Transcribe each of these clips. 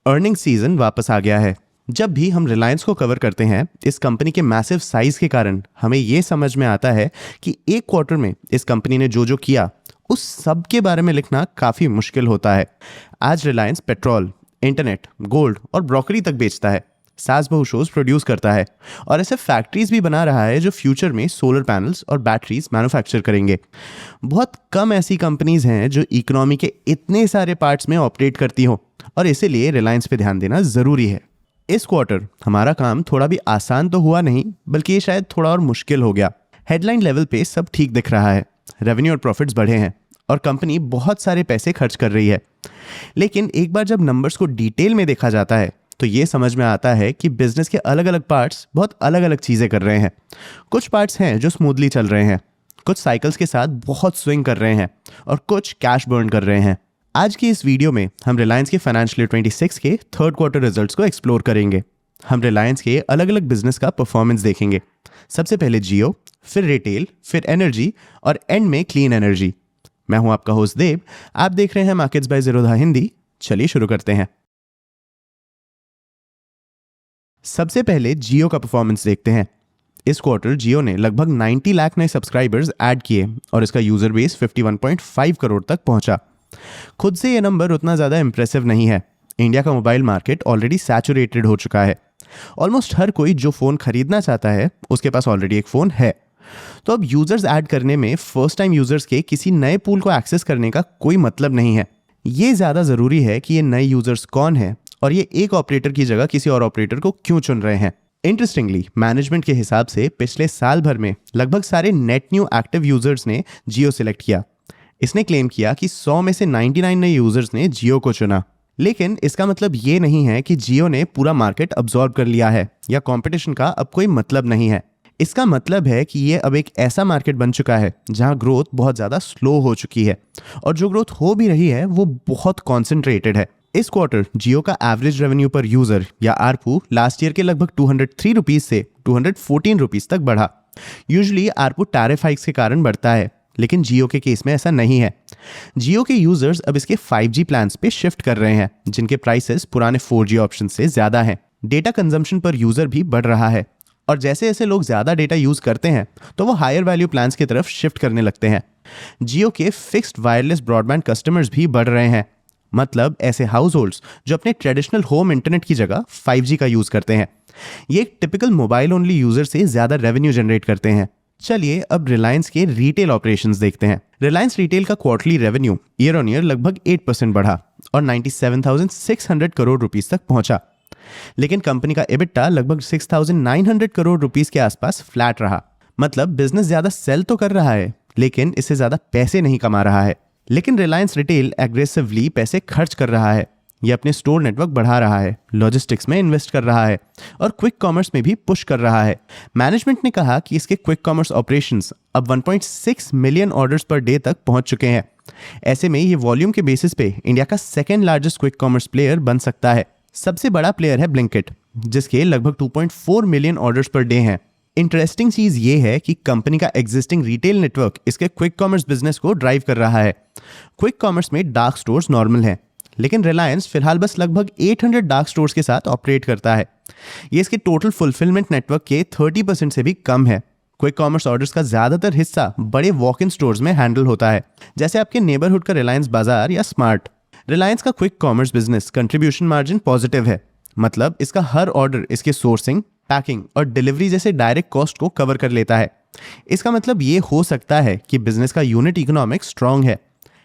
Earning season वापस आ गया है। जब भी हम रिलायंस को कवर करते हैं, इस कंपनी के मैसिव साइज के कारण हमें ये समझ में आता है कि एक क्वार्टर में इस कंपनी ने जो जो किया उस सब के बारे में लिखना काफ़ी मुश्किल होता है। आज रिलायंस पेट्रोल, इंटरनेट, गोल्ड और ब्रोकरी तक बेचता है, सास बहू शोज प्रोड्यूस करता है और ऐसे फैक्ट्रीज भी बना रहा है जो फ्यूचर में सोलर पैनल्स और बैटरीज मैन्युफैक्चर करेंगे। बहुत कम ऐसी कंपनीज हैं जो इकोनॉमी के इतने सारे पार्ट्स में ऑपरेट करती हो और इसीलिए रिलायंस पे ध्यान देना ज़रूरी है। इस क्वार्टर हमारा काम थोड़ा भी आसान तो हुआ नहीं, बल्कि ये शायद थोड़ा और मुश्किल हो गया। हेडलाइन लेवल पे सब ठीक दिख रहा है, रेवेन्यू और प्रॉफिट्स बढ़े हैं और कंपनी बहुत सारे पैसे खर्च कर रही है। लेकिन एक बार जब नंबर्स को डिटेल में देखा जाता है तो ये समझ में आता है कि बिजनेस के अलग अलग पार्ट्स बहुत अलग अलग चीज़ें कर रहे हैं। कुछ पार्ट्स हैं जो स्मूथली चल रहे हैं, कुछ साइकिल्स के साथ बहुत स्विंग कर रहे हैं और कुछ कैश बर्न कर रहे हैं। आज की इस वीडियो में हम रिलायंस के फाइनेंशियल ईयर 26 के थर्ड क्वार्टर रिजल्ट्स को एक्सप्लोर करेंगे। हम रिलायंस के अलग अलग बिजनेस का परफॉर्मेंस देखेंगे। सबसे पहले जियो, फिर रिटेल, फिर एनर्जी और एंड में क्लीन एनर्जी। मैं हूं आपका होस्ट देव, आप देख रहे हैं मार्केट्स बाय ज़ीरोधा हिंदी। चलिए शुरू करते हैं। सबसे पहले जियो का परफॉर्मेंस देखते हैं। इस क्वार्टर जियो ने लगभग 90 लाख नए सब्सक्राइबर्स ऐड किए और इसका यूजर बेस 51.5 करोड़ तक पहुंचा। खुद से ये नंबर उतना ज़्यादा इंप्रेसिव नहीं है। इंडिया का मोबाइल मार्केट ऑलरेडी सैचुरेटेड हो चुका है। ऑलमोस्ट हर कोई जो फ़ोन खरीदना चाहता है उसके पास ऑलरेडी एक फ़ोन है। तो अब यूजर्स ऐड करने में फर्स्ट टाइम यूजर्स के किसी नए पूल को एक्सेस करने का कोई मतलब नहीं है। ये ज़्यादा ज़रूरी है कि ये नए यूजर्स कौन है और ये एक ऑपरेटर की जगह किसी और ऑपरेटर को क्यों चुन रहे हैं। इंटरेस्टिंगली, मैनेजमेंट के हिसाब से पिछले साल भर में लगभग सारे नेट न्यू एक्टिव यूजर्स ने जियो सिलेक्ट किया। इसने क्लेम किया कि 100 में से 99 नए यूजर्स ने जियो को चुना। लेकिन इसका मतलब ये नहीं है कि जियो ने पूरा मार्केट अब्सॉर्ब कर लिया है या कंपटीशन का अब कोई मतलब नहीं है। इसका मतलब है कि ये अब एक ऐसा मार्केट बन चुका है जहां ग्रोथ बहुत ज़्यादा स्लो हो चुकी है और जो ग्रोथ हो भी रही है वो बहुत कॉन्सेंट्रेटेड है। इस क्वार्टर जियो का एवरेज रेवेन्यू पर यूजर या आरपू लास्ट ईयर के लगभग 203 रुपीज से 214 रुपीज तक बढ़ा। यूजुअली आरपू टैरिफ हाइक्स के कारण बढ़ता है, लेकिन जियो के केस में ऐसा नहीं है। जियो के यूजर्स अब इसके 5G प्लान्स पे शिफ्ट कर रहे हैं जिनके प्राइसेस पुराने 4G ऑप्शन से ज्यादा हैं। डेटा कंजम्पशन पर यूजर भी बढ़ रहा है और जैसे जैसे लोग ज्यादा डेटा यूज करते हैं तो वो हायर वैल्यू प्लान्स की तरफ शिफ्ट करने लगते हैं। जियो के फिक्स्ड वायरलेस ब्रॉडबैंड कस्टमर्स भी बढ़ रहे हैं, मतलब ऐसे हाउस होल्ड्स जो अपने ट्रेडिशनल होम इंटरनेट की जगह 5G का यूज करते हैं। ये एक टिपिकल मोबाइल ओनली यूजर से ज्यादा रेवेन्यू जनरेट करते हैं। चलिए अब रिलायंस के रिटेल ऑपरेशंस देखते हैं। रिलायंस रिटेल का quarterly revenue year on year लगभग 8% बढ़ा और 97,600 करोड़ रुपीस तक पहुंचा। लेकिन कंपनी का एबिटा लगभग 6,900 करोड़ रुपीस के आसपास फ्लैट रहा। मतलब बिजनेस ज्यादा सेल तो कर रहा है लेकिन इससे ज्यादा पैसे नहीं कमा रहा है। लेकिन रिलायंस रिटेल एग्रेसिवली पैसे खर्च कर रहा है। ये अपने स्टोर नेटवर्क बढ़ा रहा है, लॉजिस्टिक्स में इन्वेस्ट कर रहा है और क्विक कॉमर्स में भी पुश कर रहा है। मैनेजमेंट ने कहा कि इसके क्विक कॉमर्स ऑपरेशंस अब 1.6 मिलियन ऑर्डर्स पर डे तक पहुंच चुके हैं। ऐसे में ये वॉल्यूम के बेसिस पे इंडिया का second largest quick commerce player बन सकता है। सबसे बड़ा प्लेयर है ब्लिंकिट, जिसके लगभग 2.4 मिलियन ऑर्डर्स पर डे हैं। इंटरेस्टिंग चीज ये है कि कंपनी का एग्जिस्टिंग रिटेल नेटवर्क इसके क्विक कॉमर्स बिजनेस को ड्राइव कर रहा है। क्विक कॉमर्स में डार्क स्टोर्स नॉर्मल हैं, लेकिन रिलायंस फिलहाल बस लगभग 800 डार्क स्टोर्स के साथ ऑपरेट करता है। ये इसके टोटल फुलफिलमेंट नेटवर्क के 30% से भी कम है। क्विक कॉमर्स ऑर्डर्स का ज्यादातर हिस्सा बड़े वॉक इन स्टोर्स में हैंडल होता है, जैसे आपके नेबरहुड का रिलायंस बाजार या स्मार्ट। रिलायंस का quick commerce business contribution margin positive है, मतलब इसका हर ऑर्डर इसके सोर्सिंग, पैकिंग और डिलीवरी जैसे डायरेक्ट कॉस्ट को कवर कर लेता है। इसका मतलब ये हो सकता है कि बिजनेस का यूनिट इकोनॉमिक्स स्ट्रांग है,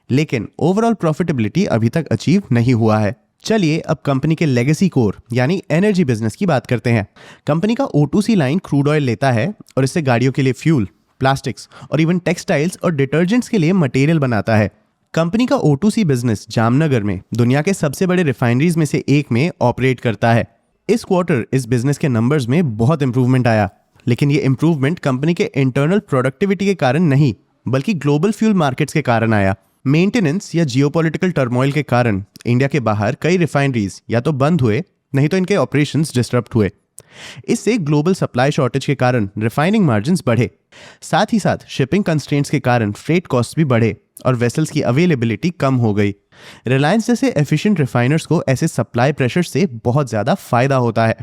लेकिन ओवरऑल प्रॉफिटेबिलिटी अभी तक अचीव नहीं हुआ है। चलिए अब कंपनी के लेगेसी कोर यानी एनर्जी बिजनेस की बात करते हैं। कंपनी का O2C लाइन क्रूड ऑयल लेता है और इससे गाड़ियों के लिए फ्यूल, प्लास्टिक्स और इवन टेक्सटाइल्स और डिटर्जेंट्स के लिए मटेरियल बनाता है। कंपनी का O2C बिजनेस जामनगर में दुनिया के सबसे बड़े रिफाइनरीज में से एक में ऑपरेट करता है। इस क्वार्टर इस बिजनेस के नंबर्स में बहुत इंप्रूवमेंट आया, लेकिन ये इंप्रूवमेंट कंपनी के इंटरनल प्रोडक्टिविटी के कारण नहीं बल्कि ग्लोबल फ्यूल मार्केट्स के कारण आया। मेंटेनेंस या जियोपॉलिटिकल टर्मोइल के कारण इंडिया के बाहर कई रिफाइनरीज या तो बंद हुए, नहीं तो इनके ऑपरेशंस डिस्टर्ब हुए। इससे ग्लोबल सप्लाई शॉर्टेज के कारण रिफाइनिंग मार्जिन्स बढ़े। साथ ही साथ शिपिंग कंस्ट्रेंट्स के कारण फ्रेट कॉस्ट भी बढ़े और वेसल्स की अवेलेबिलिटी कम हो गई। रिलायंस जैसे एफिशिएंट रिफाइनर्स को ऐसे सप्लाई प्रेशर से बहुत ज़्यादा फायदा होता है।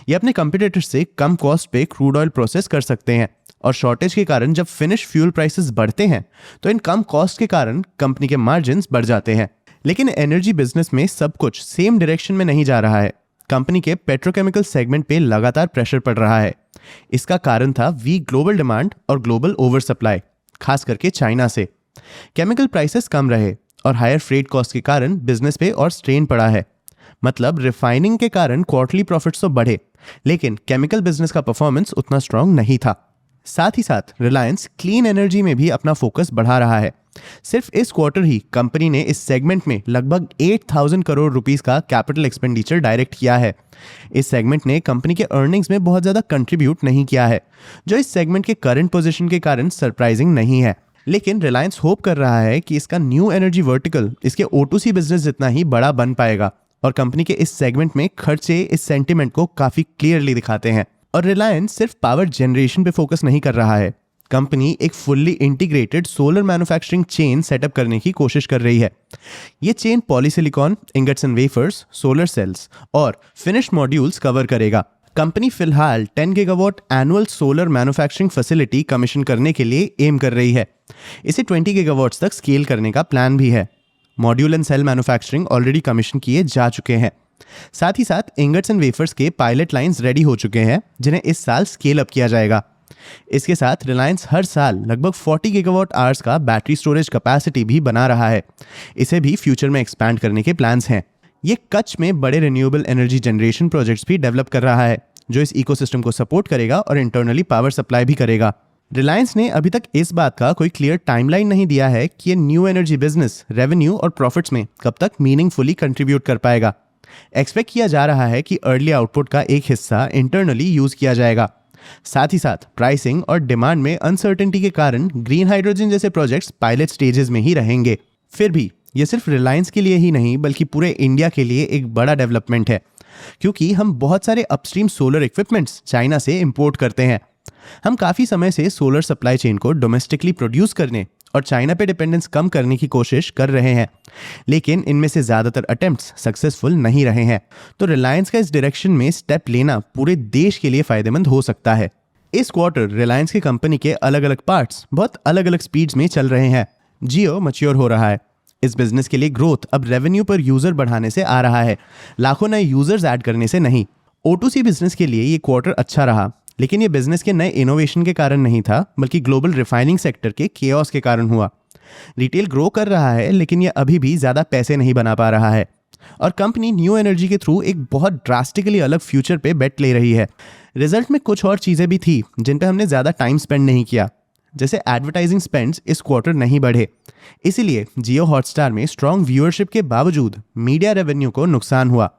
ये अपने कंपटीटर्स से कम कॉस्ट पे क्रूड ऑयल प्रोसेस कर सकते हैं और शॉर्टेज के कारण जब फिनिश फ्यूल प्राइसेस बढ़ते हैं तो इन कम कॉस्ट के कारण कंपनी के मार्जिन्स बढ़ जाते हैं। लेकिन एनर्जी बिजनेस में सब कुछ सेम डायरेक्शन में नहीं जा रहा है। कंपनी के पेट्रोकेमिकल सेगमेंट पे लगातार प्रेशर पड़ रहा है। इसका कारण था वीक ग्लोबल डिमांड और ग्लोबल ओवर सप्लाई, खास करके चाइना से। केमिकल प्राइसेस कम रहे और हायर फ्रेट कॉस्ट के कारण बिजनेस पे और स्ट्रेन पड़ा है। मतलब रिफाइनिंग के कारण क्वार्टरली प्रॉफिट्स तो बढ़े, लेकिन केमिकल बिजनेस का परफॉर्मेंस उतना स्ट्रांग नहीं था। साथ ही साथ रिलायंस क्लीन एनर्जी में भी अपना फोकस बढ़ा रहा है। सिर्फ इस क्वार्टर ही कंपनी ने इस सेगमेंट में लगभग 8,000 करोड़ रुपीस का कैपिटल एक्सपेंडिचर डायरेक्ट किया है। इस सेगमेंट ने कंपनी के अर्निंग्स में बहुत ज़्यादा कंट्रीब्यूट नहीं किया है, जो इस सेगमेंट के करंट पोजीशन के कारण सरप्राइजिंग नहीं है। लेकिन रिलायंस होप कर रहा है कि इसका न्यू एनर्जी वर्टिकल इसके O2C बिजनेस जितना ही बड़ा बन पाएगा और कंपनी के इस सेगमेंट में खर्चे इस सेंटिमेंट को काफ़ी क्लियरली दिखाते हैं। और रिलायंस सिर्फ पावर जनरेशन पे फोकस नहीं कर रहा है। कंपनी एक fully integrated solar manufacturing chain setup करने की कोशिश कर रही है। ये chain polysilicon, ingots and wafers, solar cells और फिनिश्ड मॉड्यूल्स कवर करेगा। कंपनी फिलहाल 10 gigawatt annual solar manufacturing facility commission करने के लिए एम कर रही है। इसे 20 गीगावाट्स तक स्केल करने का प्लान भी है। Module and cell manufacturing already commission किए जा चुके हैं। साथ ही साथ इंगट्स एंड वेफर्स के पायलट लाइंस रेडी हो चुके हैं, जिन्हें इस साल स्केल अप किया जाएगा। इसके साथ रिलायंस हर साल लगभग 40 गीगावाट आवर्स का बैटरी स्टोरेज कैपेसिटी भी बना रहा है। इसे भी फ्यूचर में एक्सपैंड करने के प्लान्स हैं। ये कच्छ में बड़े रिन्यूएबल एनर्जी जनरेशन प्रोजेक्ट्स भी डेवलप कर रहा है, जो इस इकोसिस्टम को सपोर्ट करेगा और इंटरनली पावर सप्लाई भी करेगा। रिलायंस ने अभी तक इस बात का कोई क्लियर टाइमलाइन नहीं दिया है कि ये न्यू एनर्जी बिजनेस रेवेन्यू और प्रॉफिट्स में कब तक मीनिंगफुली कंट्रीब्यूट कर पाएगा। एक्सपेक्ट किया जा रहा है कि अर्ली आउटपुट का एक हिस्सा इंटरनली यूज किया जाएगा। साथ ही साथ प्राइसिंग और डिमांड में अनसर्टेनिटी के कारण ग्रीन हाइड्रोजन जैसे प्रोजेक्ट्स पायलट स्टेजेस में ही रहेंगे। फिर भी ये सिर्फ रिलायंस के लिए ही नहीं बल्कि पूरे इंडिया के लिए एक बड़ा डेवलपमेंट है, क्योंकि हम बहुत सारे अपस्ट्रीम सोलर इक्विपमेंट्स चाइना से इंपोर्ट करते हैं। हम काफ़ी समय से सोलर सप्लाई चेन को डोमेस्टिकली प्रोड्यूस करने और चाइना पे डिपेंडेंस कम करने की कोशिश कर रहे हैं, लेकिन इनमें से ज़्यादातर अटेम्प्ट्स सक्सेसफुल नहीं रहे हैं। तो रिलायंस का इस डायरेक्शन में स्टेप लेना पूरे देश के लिए फ़ायदेमंद हो सकता है। इस क्वार्टर रिलायंस की कंपनी के अलग अलग पार्ट्स बहुत अलग अलग स्पीड्स में चल रहे हैं। जियो मैच्योर हो रहा है। इस बिजनेस के लिए ग्रोथ अब रेवेन्यू पर यूज़र बढ़ाने से आ रहा है, लाखों नए यूजर्स ऐड करने से नहीं। O2C बिजनेस के लिए ये क्वार्टर अच्छा रहा, लेकिन ये बिजनेस के नए इनोवेशन के कारण नहीं था, बल्कि ग्लोबल रिफाइनिंग सेक्टर के केओस के कारण हुआ। रिटेल ग्रो कर रहा है, लेकिन ये अभी भी ज़्यादा पैसे नहीं बना पा रहा है और कंपनी न्यू एनर्जी के थ्रू एक बहुत ड्रास्टिकली अलग फ्यूचर पे बेट ले रही है। रिजल्ट में कुछ और चीज़ें भी थी जिन पे हमने ज़्यादा टाइम स्पेंड नहीं किया, जैसे एडवर्टाइजिंग स्पेंड्स इस क्वार्टर नहीं बढ़े। इसीलिए जियो हॉटस्टार में स्ट्रॉन्ग व्यूअरशिप के बावजूद मीडिया रेवेन्यू को नुकसान हुआ।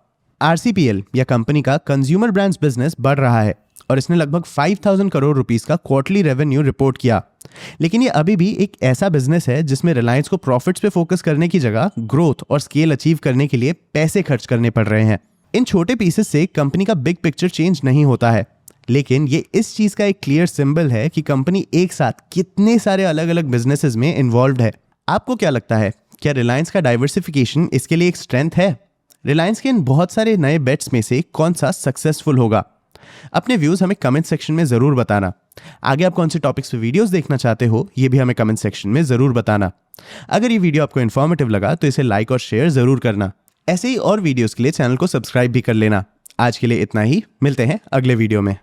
RCPL या कंपनी का कंज्यूमर ब्रांड्स बिजनेस बढ़ रहा है और इसने लगभग 5,000 करोड़ रुपीस का क्वार्टरली रेवेन्यू रिपोर्ट किया। लेकिन ये अभी भी एक ऐसा बिजनेस है जिसमें रिलायंस को प्रॉफिट्स पे फोकस करने की जगह ग्रोथ और स्केल अचीव करने के लिए पैसे खर्च करने पड़ रहे हैं। इन छोटे पीसेस से कंपनी का बिग पिक्चर चेंज नहीं होता है, लेकिन ये इस चीज़ का एक क्लियर सिंबल है कि कंपनी एक साथ कितने सारे अलग अलग बिजनेसेस में इन्वॉल्व है। आपको क्या लगता है, क्या रिलायंस का डाइवर्सिफिकेशन इसके लिए एक स्ट्रेंथ है? रिलायंस के इन बहुत सारे नए बेट्स में से कौन सा सक्सेसफुल होगा? अपने व्यूज़ हमें कमेंट सेक्शन में ज़रूर बताना। आगे आप कौन से टॉपिक्स पे वीडियोस देखना चाहते हो, ये भी हमें कमेंट सेक्शन में ज़रूर बताना। अगर ये वीडियो आपको इन्फॉर्मेटिव लगा तो इसे लाइक और शेयर ज़रूर करना। ऐसे ही और वीडियोस के लिए चैनल को सब्सक्राइब भी कर लेना। आज के लिए इतना ही, मिलते हैं अगले वीडियो में।